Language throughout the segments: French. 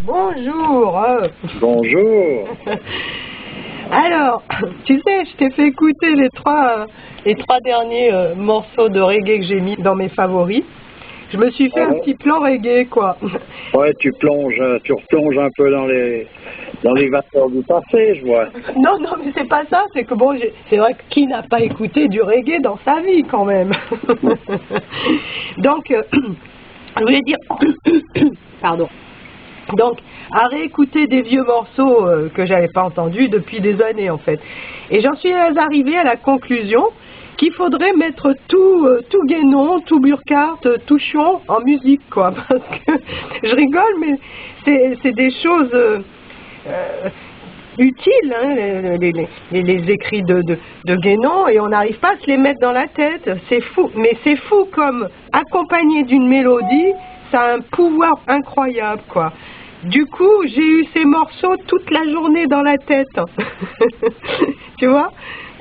Bonjour. Bonjour. Alors, tu sais, je t'ai fait écouter les trois derniers morceaux de reggae que j'ai mis dans mes favoris. Je me suis fait un petit plan reggae, quoi. Ouais, tu replonges un peu dans les vapeurs du passé, je vois. Non, mais c'est pas ça. C'est que bon, c'est vrai que qui n'a pas écouté du reggae dans sa vie, quand même. Donc, je voulais dire, pardon. Donc, à réécouter des vieux morceaux que j'avais pas entendus depuis des années, en fait. Et j'en suis arrivée à la conclusion qu'il faudrait mettre tout Guénon, tout Burkhardt, tout Chion en musique, quoi. Parce que je rigole, mais c'est des choses utiles, hein, les écrits de Guénon, et on n'arrive pas à se les mettre dans la tête. C'est fou, mais c'est fou comme accompagné d'une mélodie, ça a un pouvoir incroyable, quoi. Du coup, j'ai eu ces morceaux toute la journée dans la tête. Tu vois,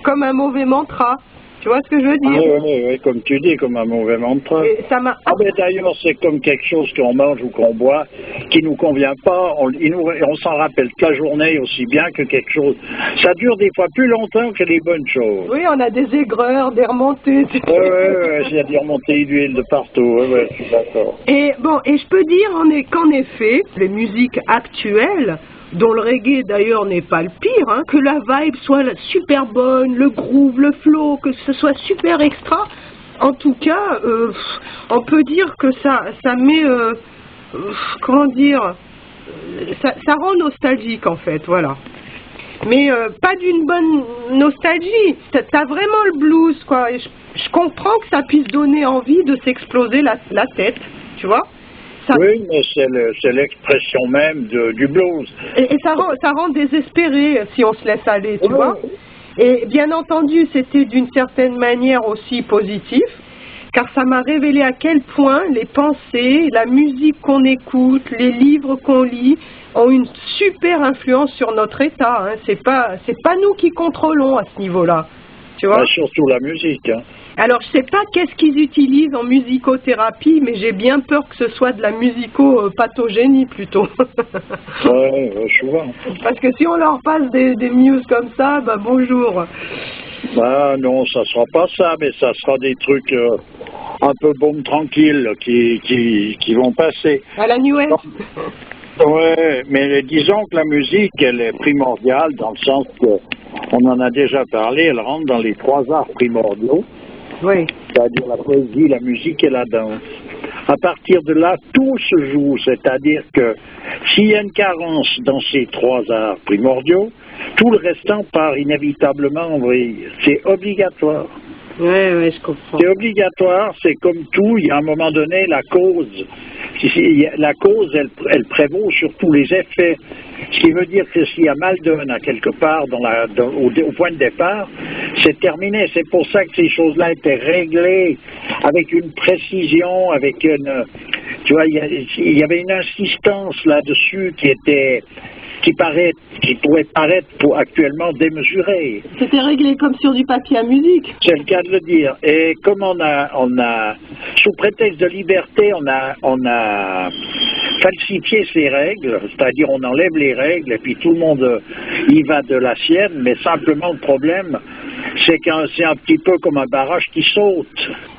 comme un mauvais mantra. Tu vois ce que je veux dire? Oui, comme tu dis, comme un mauvais mantra. Et ça m'a... mais d'ailleurs, c'est comme quelque chose qu'on mange ou qu'on boit qui nous convient pas. On s'en rappelle toute la journée aussi bien que quelque chose. Ça dure des fois plus longtemps que les bonnes choses. Oui, on a des aigreurs, des remontées. Oui, il y a des remontées d'huile de partout. Oui, je suis d'accord. Et bon, et je peux dire qu'en effet, les musiques actuelles, dont le reggae d'ailleurs n'est pas le pire, hein, que la vibe soit super bonne, le groove, le flow, que ce soit super extra. En tout cas, on peut dire que ça met, comment dire, ça rend nostalgique en fait, voilà. Mais pas d'une bonne nostalgie. T'as vraiment le blues, quoi. Et je comprends que ça puisse donner envie de s'exploser la tête, tu vois. Oui, mais c'est l'expression même du blues. Et ça rend désespéré si on se laisse aller, tu vois. Et bien entendu, c'était d'une certaine manière aussi positif, car ça m'a révélé à quel point les pensées, la musique qu'on écoute, les livres qu'on lit ont une super influence sur notre état. Hein. C'est pas nous qui contrôlons à ce niveau-là, tu vois. Surtout la musique. Hein. Alors, je sais pas qu'est-ce qu'ils utilisent en musicothérapie, mais j'ai bien peur que ce soit de la musicopathogénie plutôt. Oui, souvent. Parce que si on leur passe des news comme ça, bah bonjour. Ah non, ça sera pas ça, mais ça sera des trucs un peu baume tranquille qui vont passer. À la New Age. Oui, mais disons que la musique, elle est primordiale dans le sens que, on en a déjà parlé, elle rentre dans les 3 arts primordiaux. Oui. C'est-à-dire la poésie, la musique et la danse. À partir de là, tout se joue, c'est-à-dire que s'il y a une carence dans ces 3 arts primordiaux, tout le restant part inévitablement en vrille. C'est obligatoire. Oui, je comprends. C'est obligatoire, c'est comme tout, il y a un moment donné, la cause, elle prévaut sur tous les effets. Ce qui veut dire que s'il y a mal donne à quelque part au point de départ, c'est terminé. C'est pour ça que ces choses-là étaient réglées avec une précision, avec une... Tu vois, il y avait une insistance là-dessus qui pourrait paraître actuellement démesurée. C'était réglé comme sur du papier à musique. C'est le cas de le dire. Et comme on a sous prétexte de liberté, on a falsifié ces règles, c'est-à-dire on enlève les règles et puis tout le monde y va de la sienne, mais simplement le problème, c'est c'est un petit peu comme un barrage qui saute.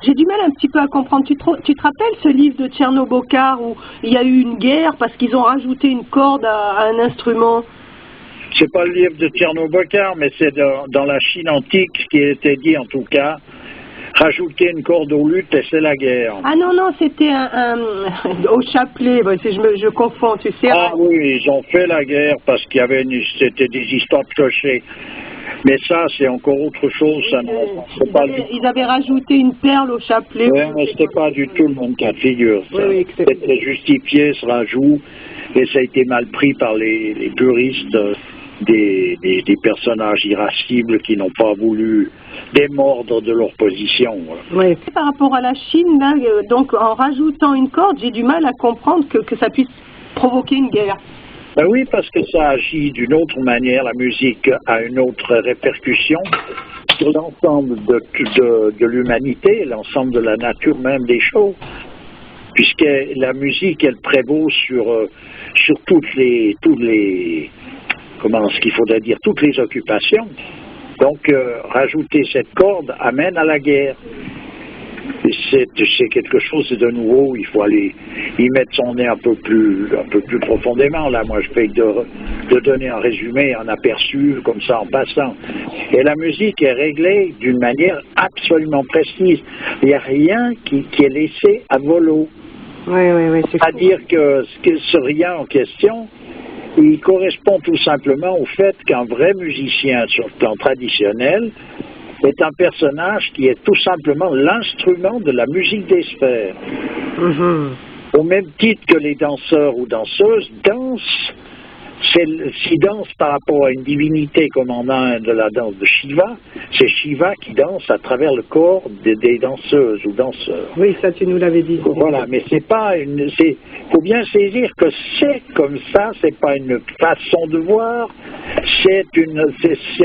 J'ai du mal un petit peu à comprendre. Tu te rappelles ce livre de Tchernobokar où il y a eu une guerre parce qu'ils ont rajouté une corde à un instrument? C'est pas le livre de Tchernobokar, mais c'est dans la Chine antique, ce qui a été dit en tout cas. Rajouter une corde aux luttes et c'est la guerre. Ah non, c'était au chapelet, je confonds, tu sais. Ah oui, ils ont fait la guerre parce qu'il y avait c'était des histoires de clochers. Mais ça, c'est encore autre chose. Ça, ils avaient rajouté une perle au chapelet. Oui, mais c'était pas du tout le même cas de figure. Oui, c'était justifié ce rajout et ça a été mal pris par les puristes. Des personnages irascibles qui n'ont pas voulu démordre de leur position. Oui. Par rapport à la Chine, là, donc en rajoutant une corde, j'ai du mal à comprendre que ça puisse provoquer une guerre. Ben oui, parce que ça agit d'une autre manière, la musique a une autre répercussion sur l'ensemble de l'humanité, l'ensemble de la nature même des choses. puisque la musique, elle prévaut sur toutes les comment ce qu'il faudrait dire, toutes les occupations. Donc, rajouter cette corde amène à la guerre. C'est quelque chose de nouveau, il faut aller y mettre son nez un peu plus profondément. Là, moi, je fais de donner un résumé, un aperçu, comme ça, en passant. Et la musique est réglée d'une manière absolument précise. Il n'y a rien qui est laissé à volo. Oui, c'est-à-dire que ce rien en question, il correspond tout simplement au fait qu'un vrai musicien sur le plan traditionnel est un personnage qui est tout simplement l'instrument de la musique des sphères. Au même titre que les danseurs ou danseuses dansent, s'ils dansent par rapport à une divinité comme en Inde, la danse de Shiva, c'est Shiva qui danse à travers le corps des danseuses ou danseurs. Oui, ça tu nous l'avais dit. Voilà, mais c'est pas une... faut bien saisir que c'est comme ça, c'est pas une façon de voir, c'est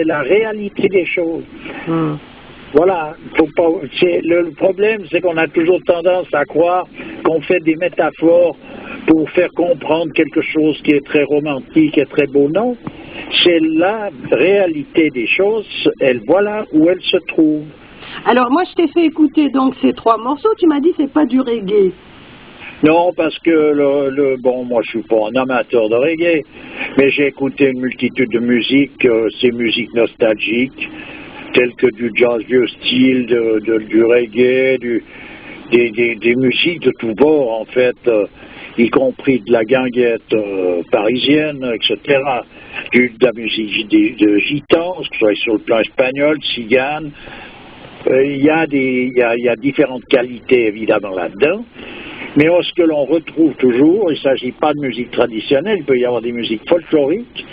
la réalité des choses. Voilà, le problème, c'est qu'on a toujours tendance à croire qu'on fait des métaphores pour faire comprendre quelque chose qui est très romantique et très beau. Non, c'est la réalité des choses, voilà où elle se trouve. Alors moi, je t'ai fait écouter donc ces 3 morceaux, tu m'as dit c'est pas du reggae. Non, parce que bon, moi je suis pas un amateur de reggae, mais j'ai écouté une multitude de musiques, ces musiques nostalgiques, telles que du jazz vieux style, du reggae, des musiques de tous bords en fait, y compris de la guinguette parisienne, etc. De la musique de gitans, que ce soit sur le plan espagnol, tzigane. Il y a différentes qualités évidemment là-dedans. Mais ce que l'on retrouve toujours, il ne s'agit pas de musique traditionnelle, il peut y avoir des musiques folkloriques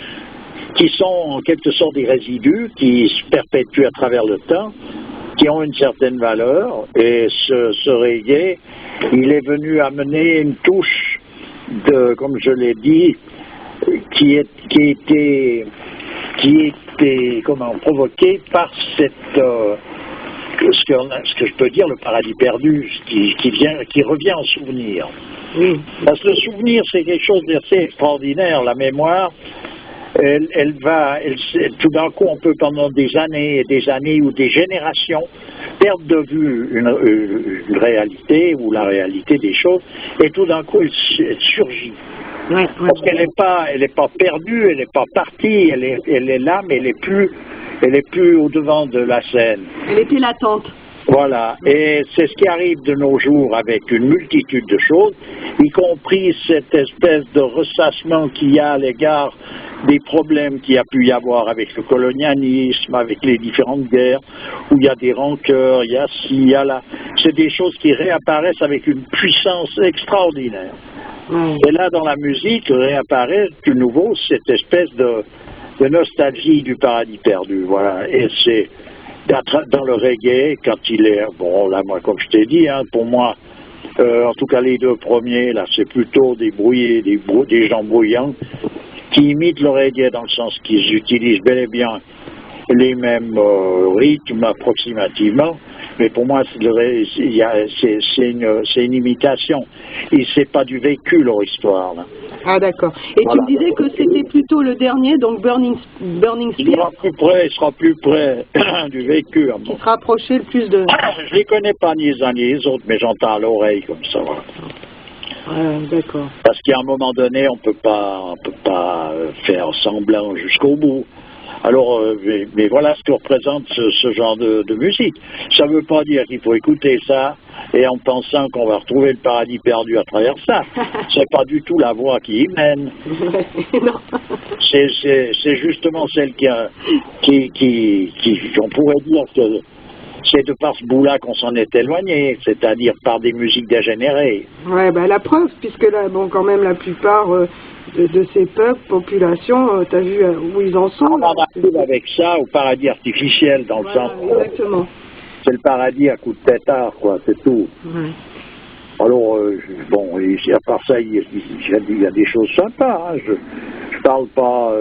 qui sont en quelque sorte des résidus qui se perpétuent à travers le temps, qui ont une certaine valeur, et ce reggae, il est venu amener une touche comme je l'ai dit, qui était provoquée par ce que je peux dire le paradis perdu, qui revient en souvenir. Oui. Parce que le souvenir, c'est quelque chose d'assez extraordinaire. La mémoire, tout d'un coup, on peut pendant des années et des années ou des générations perdre de vue une réalité ou la réalité des choses, et tout d'un coup, elle surgit. Parce qu'elle n'est pas perdue, elle n'est pas partie, elle est là, mais elle est plus au devant de la scène. Elle était latente. Voilà, et c'est ce qui arrive de nos jours avec une multitude de choses, y compris cette espèce de ressassement qu'il y a à l'égard des problèmes qu'il y a pu y avoir avec le colonialisme, avec les différentes guerres, où il y a des rancœurs, il y a ci, il y a là. C'est des choses qui réapparaissent avec une puissance extraordinaire. Et là, dans la musique, réapparaît de nouveau cette espèce de nostalgie du paradis perdu. Voilà, et c'est dans le reggae, quand il est, bon là moi comme je t'ai dit, pour moi, en tout cas les 2 premiers, là c'est plutôt des gens bruyants qui imitent le reggae dans le sens qu'ils utilisent bel et bien les mêmes rythmes approximativement, mais pour moi c'est une imitation, et c'est pas du vécu leur histoire là. Ah d'accord. Et voilà. Tu me disais que c'était plutôt le dernier, donc Burning Spear. Il sera plus près du vécu. Qui se rapprochait le plus de... Je les connais pas ni les uns ni les autres, mais j'entends à l'oreille comme ça. Voilà. D'accord. Parce qu'à un moment donné, on peut pas faire semblant jusqu'au bout. Alors, mais voilà ce que représente ce genre de musique. Ça ne veut pas dire qu'il faut écouter ça et en pensant qu'on va retrouver le paradis perdu à travers ça. C'est pas du tout la voie qui y mène. C'est justement celle on pourrait dire que c'est de par ce bout-là qu'on s'en est éloigné, c'est-à-dire par des musiques dégénérées. Ouais, la preuve, puisque là, quand même la plupart de ces peuples, populations, tu as vu où ils en sont. On en arrive avec ça au paradis artificiel, dans le sens. Exactement. C'est le paradis à coup de pétard, quoi, c'est tout. Ouais. Alors, à part ça, il y a des choses sympas. Je parle pas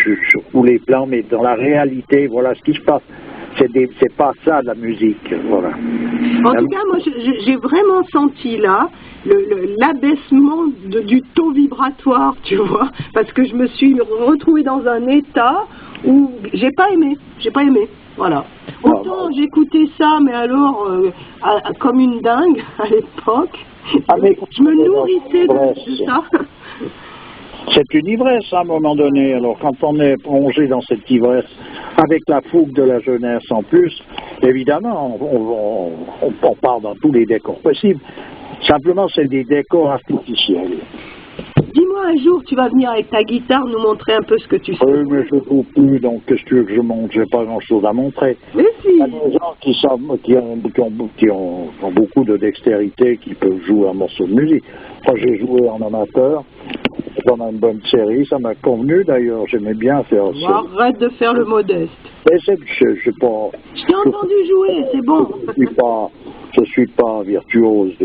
sur tous les plans, mais dans la réalité, voilà ce qui se passe. c'est pas ça la musique, voilà. En tout cas, moi, j'ai vraiment senti là l'abaissement du taux vibratoire, tu vois, parce que je me suis retrouvée dans un état où j'ai pas aimé, voilà. Autant j'écoutais ça, mais alors comme une dingue à l'époque, je me nourrissais de ça. C'est une ivresse à un moment donné. Alors quand on est plongé dans cette ivresse, avec la fougue de la jeunesse en plus, évidemment, on part dans tous les décors possibles. Simplement, c'est des décors artificiels. Dis-moi un jour, tu vas venir avec ta guitare nous montrer un peu ce que tu sais. Oui, mais je ne trouve plus, donc qu'est-ce que tu veux que je montre? J'ai pas grand-chose à montrer. Mais si. Il y a des gens qui ont beaucoup de dextérité, qui peuvent jouer un morceau de musique. Moi, j'ai joué en amateur. On a une bonne série, ça m'a convenu d'ailleurs, j'aimais bien faire ça. Arrête de faire le modeste. Mais je pas... Je t'ai entendu jouer, c'est bon. Je suis pas virtuose,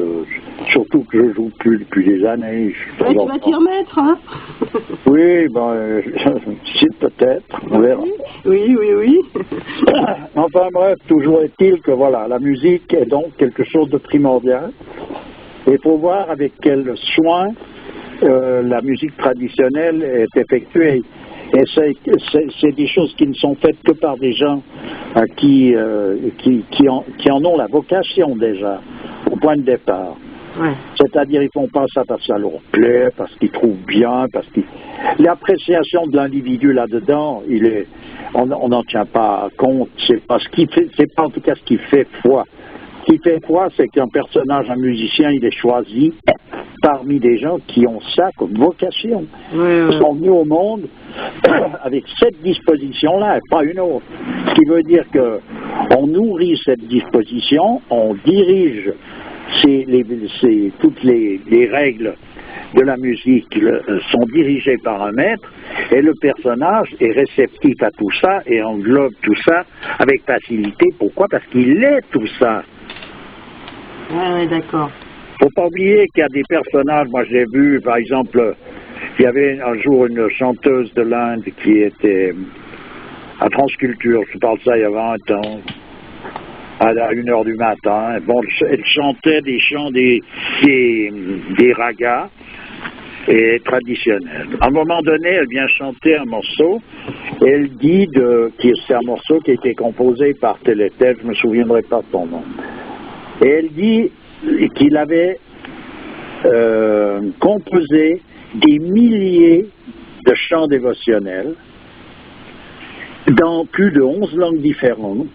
surtout que je joue plus depuis des années. Ouais, tu vas t'y remettre, hein? Oui, ben, c'est peut-être, on verra. Oui. Enfin bref, toujours est-il que voilà, la musique est donc quelque chose de primordial. Et il faut voir avec quel soin la musique traditionnelle est effectuée. Et c'est des choses qui ne sont faites que par des gens qui en ont la vocation déjà, au point de départ. Ouais. C'est-à-dire, ils font pas ça parce que ça leur plaît, parce qu'ils trouvent bien, parce que l'appréciation de l'individu là-dedans, on n'en tient pas compte. C'est pas en tout cas ce qui fait foi. Ce qui fait foi, c'est qu'un personnage, un musicien, il est choisi parmi des gens qui ont ça comme vocation. Ils sont venus au monde avec cette disposition-là et pas une autre. Ce qui veut dire qu'on nourrit cette disposition, on dirige toutes les règles de la musique sont dirigées par un maître et le personnage est réceptif à tout ça et englobe tout ça avec facilité. Pourquoi? Parce qu'il est tout ça. Ouais, d'accord. Faut pas oublier qu'il y a des personnages, moi j'ai vu, par exemple, il y avait un jour une chanteuse de l'Inde qui était à France Culture, je parle de ça il y a 20 ans, à 1h du matin. Bon, elle chantait des chants, des ragas et traditionnels. À un moment donné, elle vient chanter un morceau, et elle dit que c'est un morceau qui a été composé par tel et tel, je me souviendrai pas de son nom. Et elle dit qu'il avait composé des milliers de chants dévotionnels dans plus de 11 langues différentes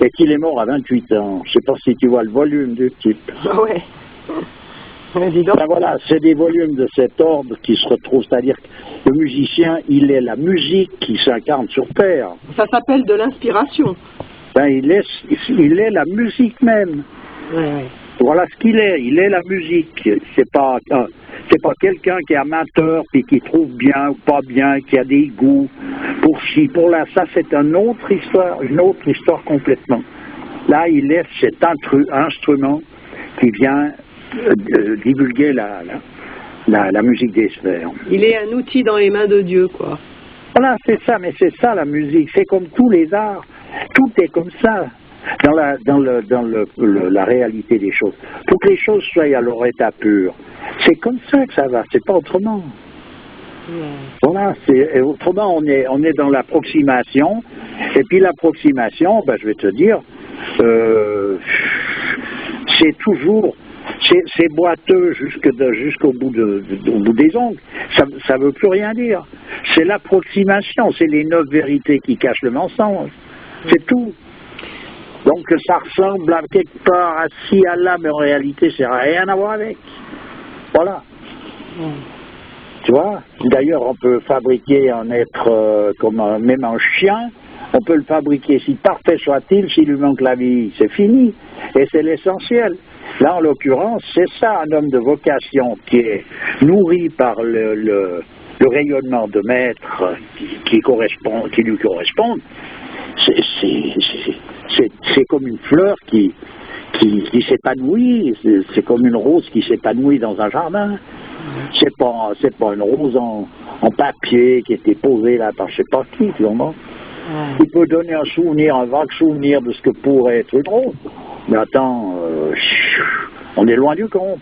et qu'il est mort à 28 ans. Je ne sais pas si tu vois le volume du type. Ah ouais. Dis donc. Ben voilà, c'est des volumes de cet ordre qui se retrouvent, c'est-à-dire que le musicien, il est la musique qui s'incarne sur Terre. Ça s'appelle de l'inspiration. Ben, il est la musique même. Ouais. Voilà ce qu'il est. Il est la musique. C'est pas quelqu'un qui est amateur puis qui trouve bien ou pas bien, qui a des goûts pour ci, pour là. Ça, c'est une autre histoire complètement. Là, il est cet instrument qui vient divulguer la musique des sphères. Il est un outil dans les mains de Dieu, quoi. Voilà, c'est ça. Mais c'est ça la musique. C'est comme tous les arts. Tout est comme ça. Dans la réalité des choses. Pour que les choses soient à leur état pur. C'est comme ça que ça va, c'est pas autrement. Voilà, autrement on est dans l'approximation, et puis l'approximation, ben, je vais te dire, c'est toujours, c'est boiteux jusqu'au bout des ongles, ça veut plus rien dire. C'est l'approximation, c'est les 9 vérités qui cachent le mensonge, c'est tout. Donc ça ressemble à quelque part à ci, à là, mais en réalité, ça n'a rien à voir avec. Voilà. Tu vois? D'ailleurs, on peut fabriquer un être même un chien, on peut le fabriquer, si parfait soit-il, s'il lui manque la vie, c'est fini. Et c'est l'essentiel. Là, en l'occurrence, c'est ça, un homme de vocation qui est nourri par le rayonnement de maître qui lui correspond. C'est comme une fleur qui s'épanouit, c'est comme une rose qui s'épanouit dans un jardin. C'est pas une rose en papier qui était posée là par je sais pas qui, tu vois. Il peut donner un souvenir, un vague souvenir de ce que pourrait être drôle. Mais attends, on est loin du compte.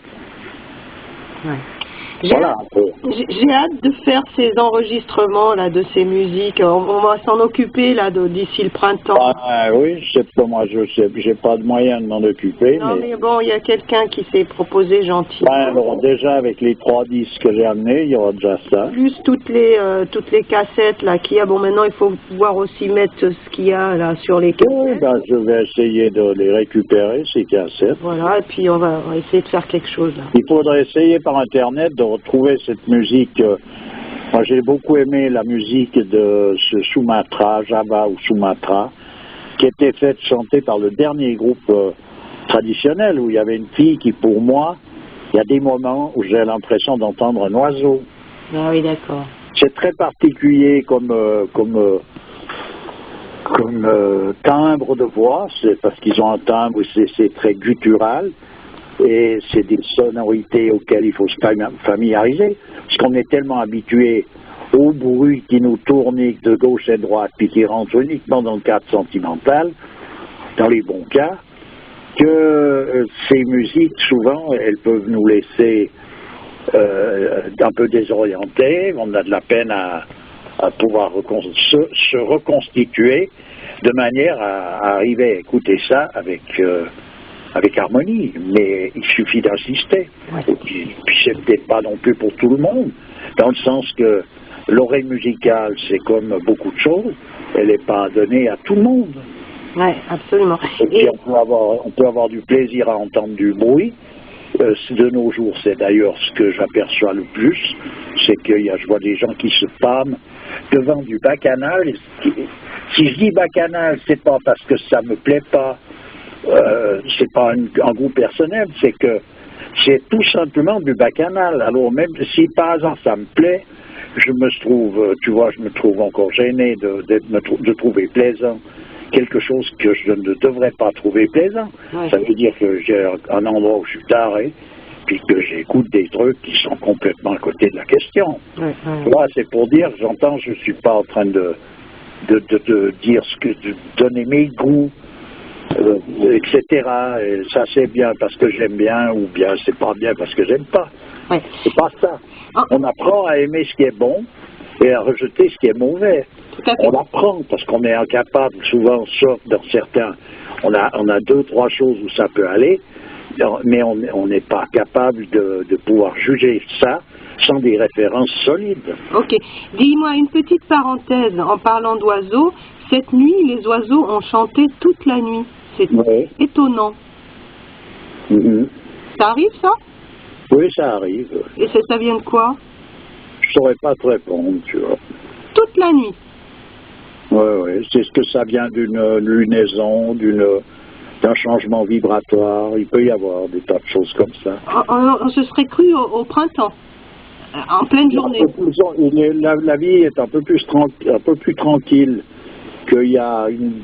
Ouais. Voilà. J'ai hâte de faire ces enregistrements là de ces musiques. On va s'en occuper là d'ici le printemps. Ah, oui, c'est pas moi, j'ai pas de moyen de m'en occuper. Non mais bon, il y a quelqu'un qui s'est proposé gentil. Alors déjà avec les 3 disques que j'ai amenés, il y aura déjà ça. Plus toutes les cassettes là qu'il y a. Bon, maintenant il faut pouvoir aussi mettre ce qu'il y a là sur les cassettes. Oui, ben, je vais essayer de les récupérer, ces cassettes. Voilà, et puis on va essayer de faire quelque chose là. Il faudrait essayer par internet de retrouver cette musique. Moi j'ai beaucoup aimé la musique de ce Sumatra, Java ou Sumatra, qui était faite chantée par le dernier groupe traditionnel, où il y avait une fille qui, pour moi, il y a des moments où j'ai l'impression d'entendre un oiseau. Ah oui, d'accord. C'est très particulier comme timbre de voix, c'est parce qu'ils ont un timbre, c'est très guttural, et c'est des sonorités auxquelles il faut se familiariser, parce qu'on est tellement habitué au bruit qui nous tourne de gauche et de droite, puis qui rentre uniquement dans le cadre sentimental, dans les bons cas, que ces musiques, souvent, elles peuvent nous laisser un peu désorientés, on a de la peine à pouvoir se reconstituer de manière à arriver à écouter ça avec harmonie, mais il suffit d'insister. Ouais. Et puis c'est peut-être pas non plus pour tout le monde, dans le sens que l'oreille musicale, c'est comme beaucoup de choses, elle n'est pas donnée à tout le monde. Oui, absolument. Et puis on peut avoir du plaisir à entendre du bruit. De nos jours, c'est d'ailleurs ce que j'aperçois le plus, c'est que je vois des gens qui se pâment devant du bacchanal. Si je dis bacchanal, c'est pas parce que ça me plaît pas, c'est pas un goût personnel, c'est que c'est tout simplement du bacchanal. Alors même si par exemple ça me plaît, je me trouve encore gêné de trouver plaisant quelque chose que je ne devrais pas trouver plaisant. Ouais. Ça veut dire que j'ai un endroit où je suis taré, puis que j'écoute des trucs qui sont complètement à côté de la question. Ouais. Moi, c'est pour dire, j'entends, je ne suis pas en train de dire de donner mes goûts, etc. Et ça, c'est bien parce que j'aime bien, ou bien c'est pas bien parce que j'aime pas. Ouais. C'est pas ça. On apprend à aimer ce qui est bon et à rejeter ce qui est mauvais. On apprend parce qu'on est incapable, souvent, sauf dans certains, on a 2-3 choses où ça peut aller, mais on n'est pas capable de pouvoir juger ça sans des références solides. Ok. Dis-moi une petite parenthèse en parlant d'oiseaux. Cette nuit, les oiseaux ont chanté toute la nuit. C'est étonnant. Mm-hmm. Ça arrive, ça? Oui, ça arrive. Et ça vient de quoi? Je saurais pas te répondre, tu vois. Toute la nuit? Oui, c'est ce que ça vient d'une lunaison, d'un changement vibratoire. Il peut y avoir des tas de choses comme ça. On se serait cru au printemps, en pleine journée. La vie est un peu plus tranquille qu'il y a une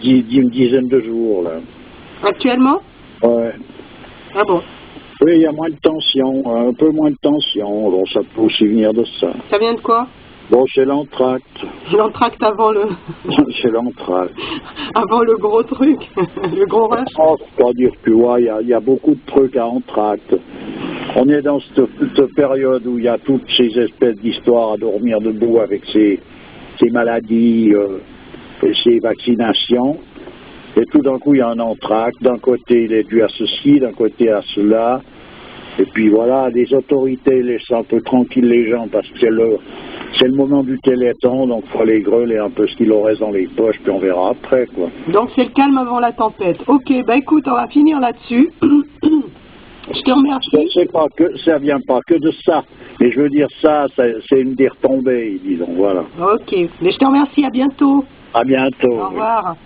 dizaine de jours, là. Actuellement? Oui. Ah bon? Oui, il y a moins de tension, un peu moins de tension. Alors ça peut aussi venir de ça. Ça vient de quoi? Bon, c'est l'entracte. L'entracte avant le... c'est l'entracte. Avant le gros truc, le gros rush. C'est-à-dire que, ouais, il y a beaucoup de trucs à entracte. On est dans cette période où il y a toutes ces espèces d'histoires à dormir debout avec ces maladies et ces vaccinations. Et tout d'un coup, il y a un entracte. D'un côté, il est dû à ceci, d'un côté à cela. Et puis voilà, les autorités laissent un peu tranquilles les gens parce que c'est le moment du téléthon, donc il faut aller grêler un peu ce qu'il aurait dans les poches, puis on verra après, quoi. Donc c'est le calme avant la tempête. Ok, bah écoute, on va finir là-dessus. Je te remercie. Ça vient pas que de ça. Mais je veux dire, c'est une des retombées, disons, voilà. Ok, mais je te remercie, à bientôt. À bientôt. Au revoir. Oui.